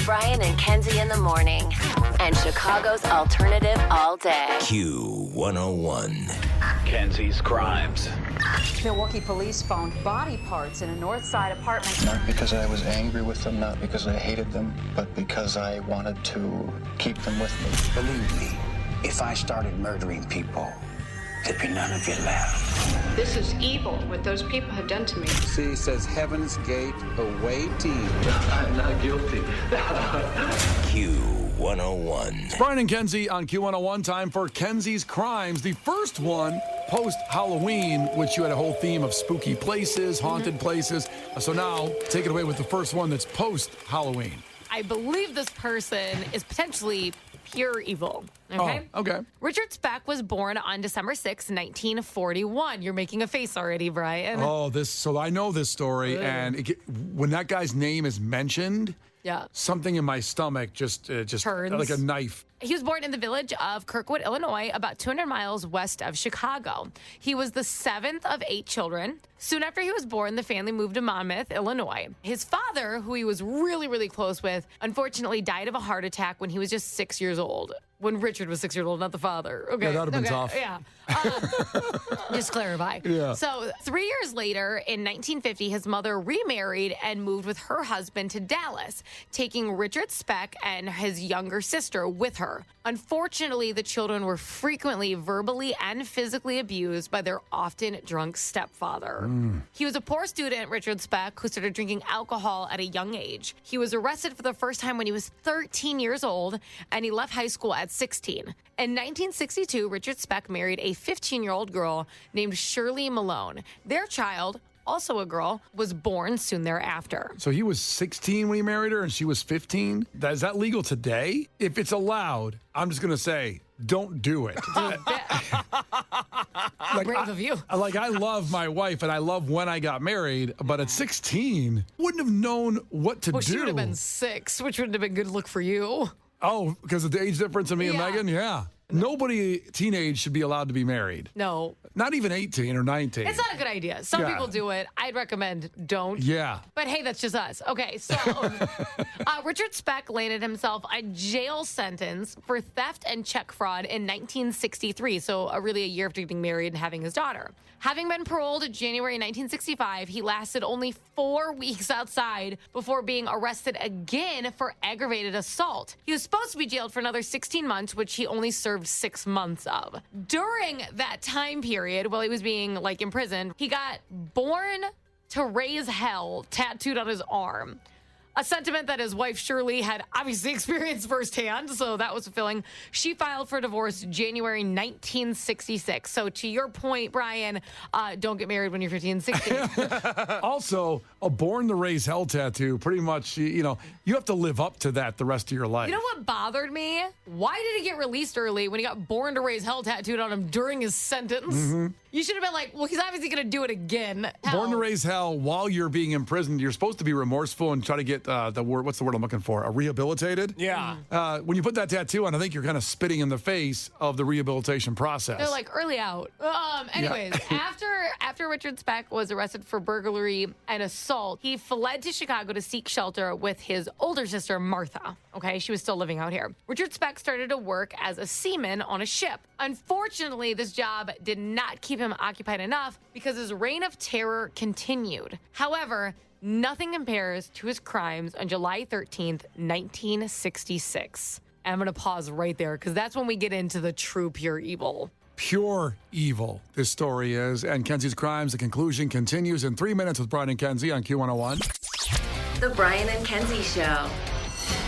Brian and Kenzie in the morning. And Chicago's alternative all day. Q101. Kenzie's Krimes. Milwaukee police found body parts in a North Side apartment. Not because I was angry with them, not because I hated them, but because I wanted to keep them with me. Believe me, if I started murdering people, there'd be none of you left. This is evil, what those people have done to me. C says Heaven's Gate awaiting. I'm not guilty. Q101. It's Brian and Kenzie on Q101. Time for Kenzie's Krimes. The first one post-Halloween, which you had a whole theme of spooky places, haunted places. So now, take it away with the first one that's post-Halloween. I believe this person is potentially pure evil. Okay? Oh, okay. Richard Speck was born on December 6, 1941. You're making a face already, Brian. Oh, so I know this story, and when that guy's name is mentioned, something in my stomach just turns like a knife. He was born in the village of Kirkwood, Illinois, about 200 miles west of Chicago. He was the seventh of 8 children. Soon after he was born, the family moved to Monmouth, Illinois. His father, who he was really, really close with, unfortunately died of a heart attack when he was just 6 years old. When Richard was 6 years old, not the father. Okay. Yeah, that would have been tough. Yeah. Just clarify. Yeah. So 3 years later, in 1950, his mother remarried and moved with her husband to Dallas, taking Richard Speck and his younger sister with her. Unfortunately, the children were frequently verbally and physically abused by their often drunk stepfather. He was a poor student, Richard Speck, who started drinking alcohol at a young age. He was arrested for the first time when he was 13 years old, and he left high school at 16. In 1962, Richard Speck married a 15-year-old girl named Shirley Malone. Their child, also a girl, was born soon thereafter. So he was 16 when he married her, and she was 15? Is that legal today? If it's allowed, I'm just going to say, don't do it. Brave of you. I love my wife, and I love when I got married, but at 16, wouldn't have known what to do. She would have been 6, which wouldn't have been good look for you. Oh, because of the age difference of me and Megan? Yeah. Nobody teenage should be allowed to be married. No. Not even 18 or 19. It's not a good idea. Some people do it. I'd recommend don't. Yeah. But hey, that's just us. Okay, so Richard Speck landed himself a jail sentence for theft and check fraud in 1963. So really a year after getting married and having his daughter. Having been paroled in January 1965, he lasted only 4 weeks outside before being arrested again for aggravated assault. He was supposed to be jailed for another 16 months, which he only served 6 months of. During that time period, while he was being imprisoned, he got "Born to Raise Hell" tattooed on his arm. A sentiment that his wife Shirley had obviously experienced firsthand, so that was fulfilling. She filed for divorce January 1966. So to your point, Brian, don't get married when you're 15 and 16. Also, a "Born to Raise Hell" tattoo, pretty much, you have to live up to that the rest of your life. You know what bothered me? Why did he get released early when he got "Born to Raise Hell" tattooed on him during his sentence? Mm-hmm. You should have been like, well, he's obviously going to do it again. Born to Raise Hell, while you're being imprisoned, you're supposed to be remorseful and try to get what's the word I'm looking for? Rehabilitated? Yeah. When you put that tattoo on, I think you're kind of spitting in the face of the rehabilitation process. They're like early out. Anyways, after Richard Speck was arrested for burglary and assault, he fled to Chicago to seek shelter with his older sister, Martha. Okay, she was still living out here. Richard Speck started to work as a seaman on a ship. Unfortunately, this job did not keep him occupied enough because his reign of terror continued. However, nothing compares to his crimes on July 13th, 1966. I'm going to pause right there because that's when we get into the true pure evil. Pure evil, this story is. And Kenzie's Krimes, the conclusion continues in 3 minutes with Brian and Kenzie on Q101. The Brian and Kenzie Show.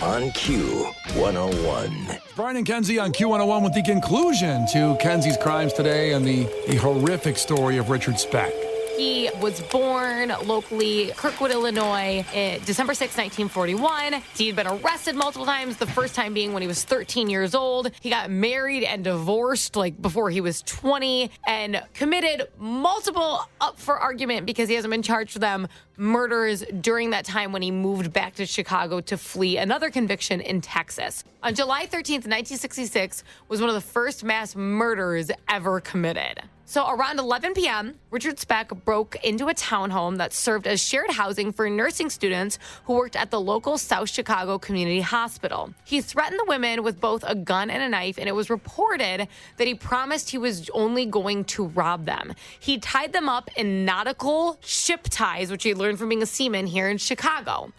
On Q101. Brian and Kenzie on Q101 with the conclusion to Kenzie's Krimes today and the horrific story of Richard Speck. He was born locally, Kirkwood, Illinois, December 6, 1941. He had been arrested multiple times, the first time being when he was 13 years old. He got married and divorced before he was 20 and committed multiple, up for argument because he hasn't been charged for them, murders during that time when he moved back to Chicago to flee another conviction in Texas. On July 13th, 1966 was one of the first mass murders ever committed. So around 11 p.m., Richard Speck broke into a townhome that served as shared housing for nursing students who worked at the local South Chicago Community Hospital. He threatened the women with both a gun and a knife, and it was reported that he promised he was only going to rob them. He tied them up in nautical ship ties, which he learned from being a seaman here in Chicago.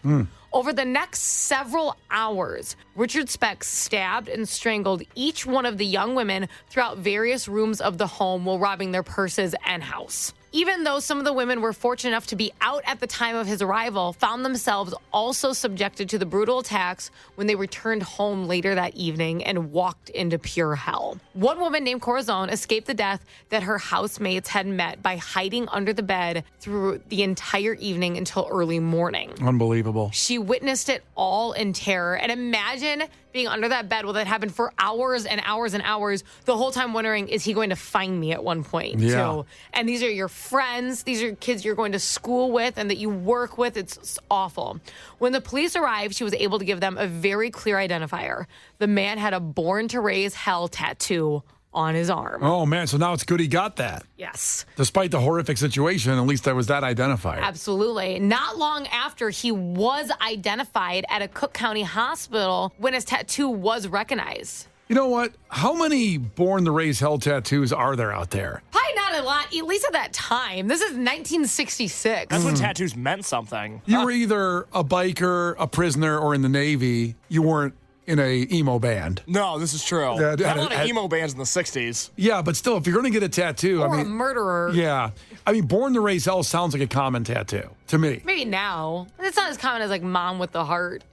Over the next several hours, Richard Speck stabbed and strangled each one of the young women throughout various rooms of the home while robbing their purses and house. Even though some of the women were fortunate enough to be out at the time of his arrival, found themselves also subjected to the brutal attacks when they returned home later that evening and walked into pure hell. One woman named Corazon escaped the death that her housemates had met by hiding under the bed through the entire evening until early morning. Unbelievable. She witnessed it all in terror. And imagine being under that bed while that happened for hours and hours and hours, the whole time wondering, is he going to find me at one point? Yeah. Too? And these are your friends. These are kids you're going to school with and that you work with. It's awful. When the police arrived, she was able to give them a very clear identifier. The man had a Born to Raise Hell tattoo on his arm. Oh, man. So now it's good he got that. Yes. Despite the horrific situation, at least there was that identifier. Absolutely. Not long after, he was identified at a Cook County hospital when his tattoo was recognized. You know what? How many Born to Raise Hell tattoos are there out there? Probably not a lot, at least at that time. This is 1966. That's when tattoos meant something. You were either a biker, a prisoner, or in the Navy. You weren't in a emo band. No, this is true. Yeah, There were a lot of emo bands in the 60s. Yeah, but still, if you're going to get a tattoo, Or a murderer. Yeah. I mean, Born to Raise Hell sounds like a common tattoo to me. Maybe now. It's not as common as like Mom with the Heart.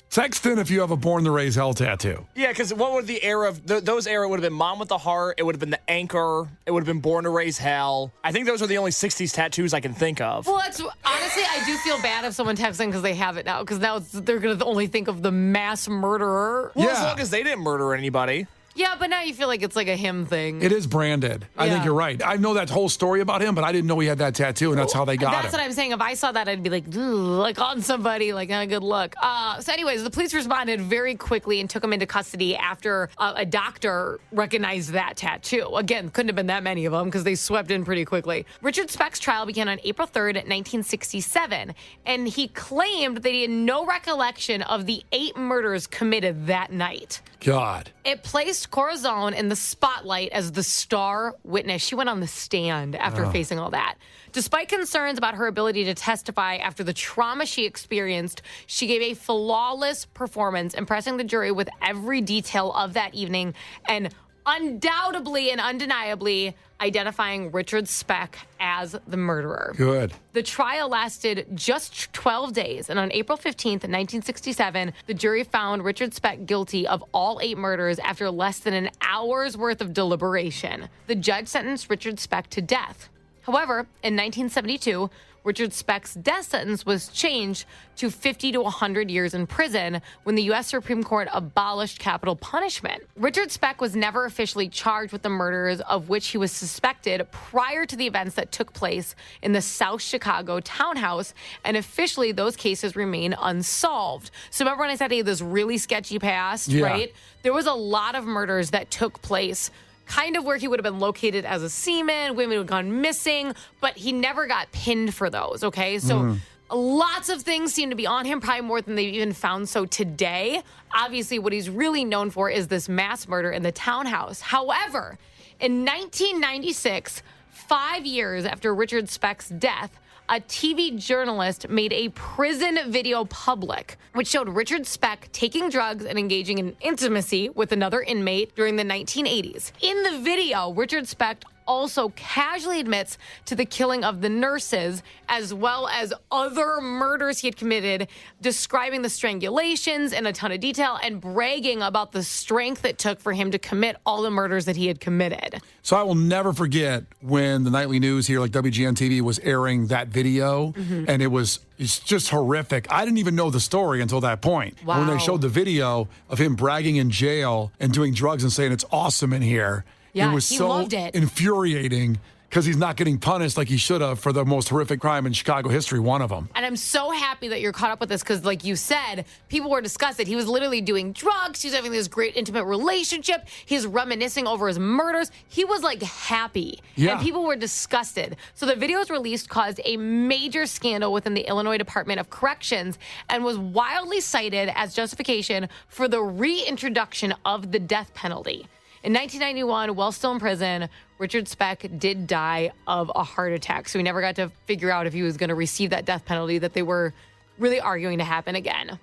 Text in if you have a Born to Raise Hell tattoo. Yeah, because what would the era of those era would have been? Mom with the Heart. It would have been the Anchor. It would have been Born to Raise Hell. I think those are the only 60s tattoos I can think of. Well, honestly, I do feel bad if someone texts in because they have it now, because now they're going to only think of the mass murderer. Well, as long as they didn't murder anybody. Yeah, but now you feel like it's like a him thing. It is branded. I think you're right. I know that whole story about him, but I didn't know he had that tattoo, and that's how they got That's him. what I'm saying. If I saw that, I'd be like on somebody, like, good luck. So anyways, the police responded very quickly and took him into custody after a doctor recognized that tattoo. Again, couldn't have been that many of them because they swept in pretty quickly. Richard Speck's trial began on April 3rd, 1967, and he claimed that he had no recollection of the 8 murders committed that night. God. It placed Corazon in the spotlight as the star witness. She went on the stand after facing all that. Despite concerns about her ability to testify after the trauma she experienced, she gave a flawless performance, impressing the jury with every detail of that evening and undoubtedly and undeniably identifying Richard Speck as the murderer. Good. The trial lasted just 12 days, and on April 15th, 1967, the jury found Richard Speck guilty of all 8 murders after less than an hour's worth of deliberation. The judge sentenced Richard Speck to death. However, in 1972, Richard Speck's death sentence was changed to 50 to 100 years in prison when the U.S. Supreme Court abolished capital punishment. Richard Speck was never officially charged with the murders of which he was suspected prior to the events that took place in the South Chicago townhouse, and officially those cases remain unsolved. So remember when I said he had this really sketchy past, right? There was a lot of murders that took place kind of where he would have been located as a seaman, women would have gone missing, but he never got pinned for those, okay? So lots of things seem to be on him, probably more than they've even found so today. Obviously, what he's really known for is this mass murder in the townhouse. However, in 1996, 5 years after Richard Speck's death, a TV journalist made a prison video public, which showed Richard Speck taking drugs and engaging in intimacy with another inmate during the 1980s. In the video, Richard Speck also casually admits to the killing of the nurses, as well as other murders he had committed, describing the strangulations in a ton of detail and bragging about the strength it took for him to commit all the murders that he had committed. So I will never forget when the nightly news here, like WGN TV, was airing that video, and it's just horrific. I didn't even know the story until that point. Wow. When they showed the video of him bragging in jail and doing drugs and saying it's awesome in here. Yeah, it was he so loved it. infuriating because he's not getting punished like he should have for the most horrific crime in Chicago history, one of them. And I'm so happy that you're caught up with this because, like you said, people were disgusted. He was literally doing drugs. He was having this great intimate relationship. He's reminiscing over his murders. He was like happy. Yeah. And people were disgusted. So the videos released caused a major scandal within the Illinois Department of Corrections and was wildly cited as justification for the reintroduction of the death penalty. In 1991, while still in prison, Richard Speck did die of a heart attack. So we never got to figure out if he was going to receive that death penalty that they were really arguing to happen again.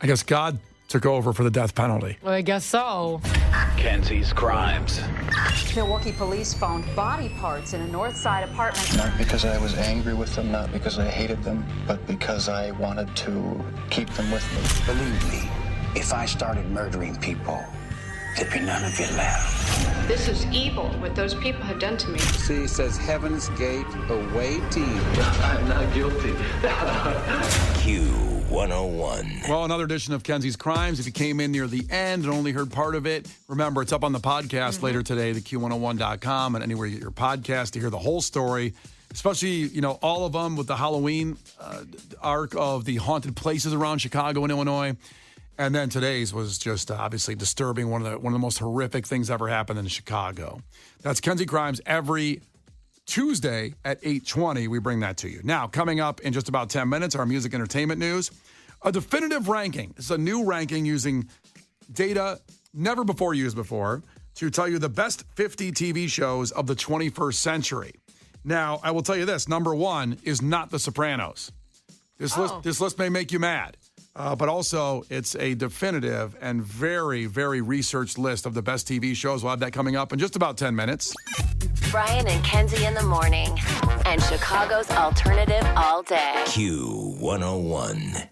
I guess God took over for the death penalty. Well, I guess so. Kenzie's Crimes. Milwaukee police found body parts in a north side apartment. Not because I was angry with them, not because I hated them, but because I wanted to keep them with me. Believe me, if I started murdering people, there'd be none of you left. This is evil, what those people have done to me. See, says Heaven's Gate away team. I'm not guilty. Q101. Well, another edition of Kenzie's Crimes. If you came in near the end and only heard part of it, remember, it's up on the podcast later today, the Q101.com, and anywhere you get your podcast to hear the whole story, especially, all of them with the Halloween arc of the haunted places around Chicago and Illinois. And then today's was just obviously disturbing, one of the most horrific things ever happened in Chicago. That's Kenzie Crimes every Tuesday at 8:20. We bring that to you. Now, coming up in just about 10 minutes, our music entertainment news. A definitive ranking. It's a new ranking using data never before used before to tell you the best 50 TV shows of the 21st century. Now, I will tell you this. Number one is not The Sopranos. This list may make you mad. But also, it's a definitive and very, very researched list of the best TV shows. We'll have that coming up in just about 10 minutes. Brian and Kenzie in the morning. And Chicago's alternative all day. Q101.